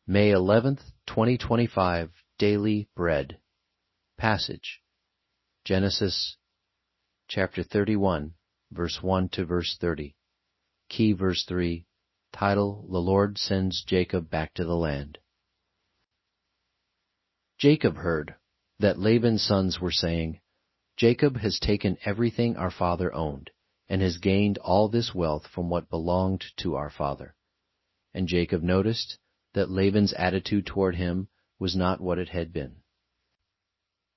May 11th, 2025, Daily Bread. Passage: Genesis chapter 31, verse 1 to verse 30. Key verse 3. Title: The Lord sends Jacob back to the land. Jacob heard that Laban's sons were saying, "Jacob has taken everything our father owned, and has gained all this wealth from what belonged to our father." And Jacob noticed that Laban's attitude toward him was not what it had been.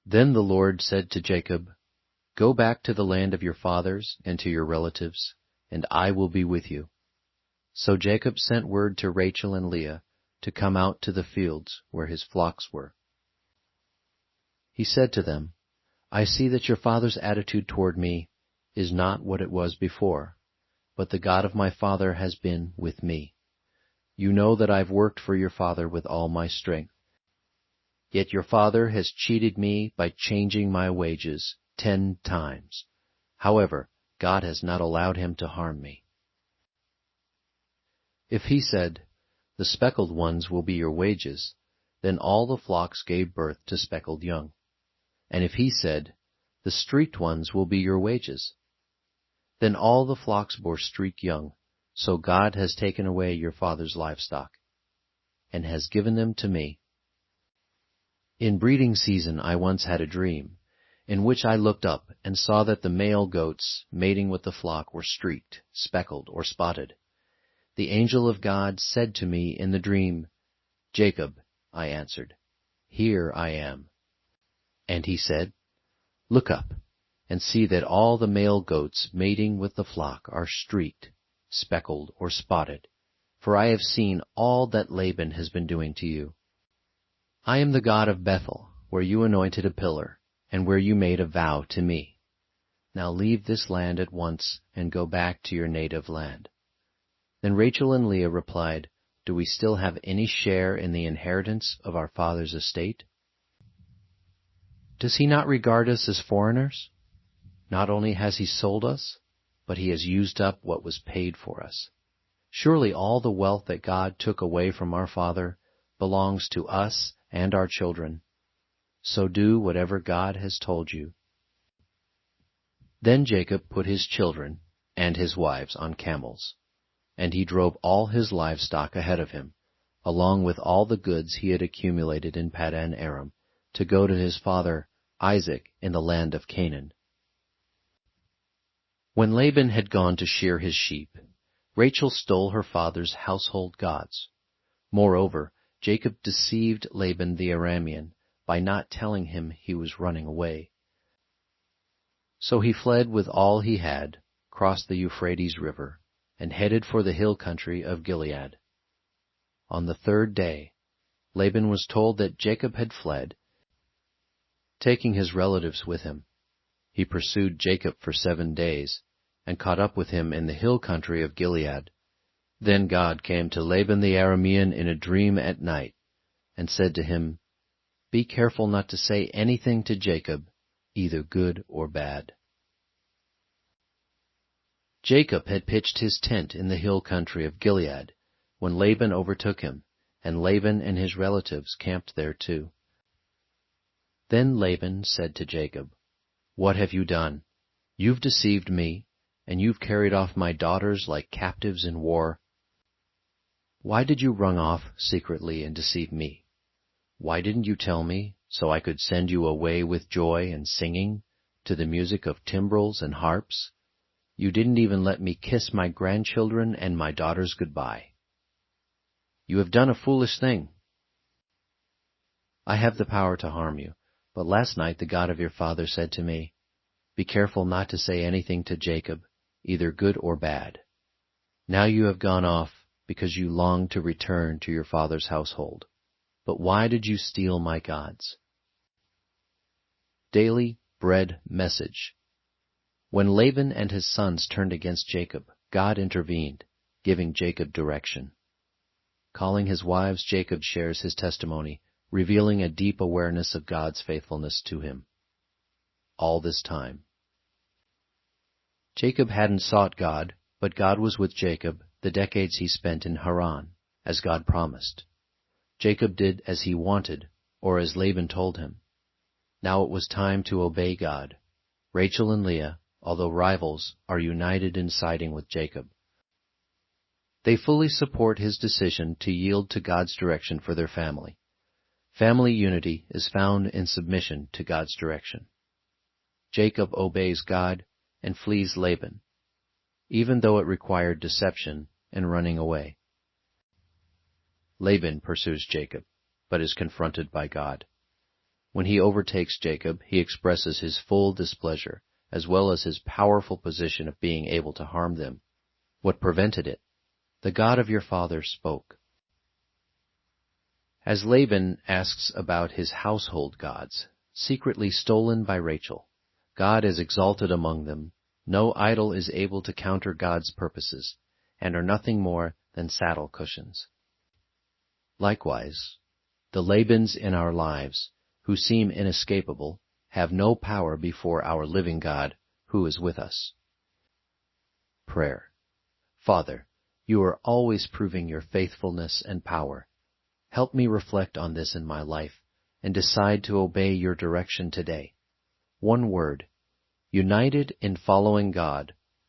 Then the Lord said to Jacob, "Go back to the land of your fathers and to your relatives, and I will be with you." So Jacob sent word to Rachel and Leah to come out to the fields where his flocks were. He said to them, "I see that your father's attitude toward me is not what it was before, but the God of my father has been with me. You know that I've worked for your father with all my strength. Yet your father has cheated me by changing my wages 10 times. However, God has not allowed him to harm me. If he said, 'The speckled ones will be your wages,' then all the flocks gave birth to speckled young. And if he said, 'The streaked ones will be your wages,' then all the flocks bore streaked young. So God has taken away your father's livestock, and has given them to me. In breeding season I once had a dream, in which I looked up and saw that the male goats mating with the flock were streaked, speckled, or spotted. The angel of God said to me in the dream, 'Jacob,' I answered, 'Here I am.' And he said, 'Look up, and see that all the male goats mating with the flock are streaked, speckled, or spotted, for I have seen all that Laban has been doing to you. I am the God of Bethel, where you anointed a pillar, and where you made a vow to me. Now leave this land at once, and go back to your native land.' Then Rachel and Leah replied, 'Do we still have any share in the inheritance of our father's estate? Does he not regard us as foreigners? Not only has he sold us, but he has used up what was paid for us. Surely all the wealth that God took away from our father belongs to us and our children. So do whatever God has told you.' Then Jacob put his children and his wives on camels, and he drove all his livestock ahead of him, along with all the goods he had accumulated in Paddan Aram, to go to his father Isaac in the land of Canaan. When Laban had gone to shear his sheep, Rachel stole her father's household gods. Moreover, Jacob deceived Laban the Aramean by not telling him he was running away. So he fled with all he had, crossed the Euphrates River, and headed for the hill country of Gilead. On the 3rd day, Laban was told that Jacob had fled, taking his relatives with him. He pursued Jacob for 7 days, and caught up with him in the hill country of Gilead. Then God came to Laban the Aramean in a dream at night, and said to him, 'Be careful not to say anything to Jacob, either good or bad.' Jacob had pitched his tent in the hill country of Gilead, when Laban overtook him, and Laban and his relatives camped there too. Then Laban said to Jacob, 'What have you done? You've deceived me, and you've carried off my daughters like captives in war. Why did you run off secretly and deceive me? Why didn't you tell me, so I could send you away with joy and singing, to the music of timbrels and harps? You didn't even let me kiss my grandchildren and my daughters goodbye. You have done a foolish thing. I have the power to harm you, but last night the God of your father said to me, "Be careful not to say anything to Jacob, either good or bad." Now you have gone off because you long to return to your father's household. But why did you steal my gods? Daily Bread Message. When Laban and his sons turned against Jacob, God intervened, giving Jacob direction. Calling his wives, Jacob shares his testimony, revealing a deep awareness of God's faithfulness to him. All this time, Jacob hadn't sought God, but God was with Jacob the decades he spent in Harran, as God promised. Jacob did as he wanted, or as Laban told him. Now it was time to obey God. Rachel and Leah, although rivals, are united in siding with Jacob. They fully support his decision to yield to God's direction for their family. Family unity is found in submission to God's direction. Jacob obeys God and flees Laban, even though it required deception and running away. Laban pursues Jacob, but is confronted by God. When he overtakes Jacob, he expresses his full displeasure, as well as his powerful position of being able to harm them. What prevented it? The God of your father spoke. As Laban asks about his household gods, secretly stolen by Rachel, God is exalted among them. No idol is able to counter God's purposes, and are nothing more than saddle cushions. Likewise, the Labans in our lives, who seem inescapable, have no power before our living God, who is with us. Prayer. Father, you are always proving your faithfulness and power. Help me reflect on this in my life and decide to obey your direction today. One word: united in following God,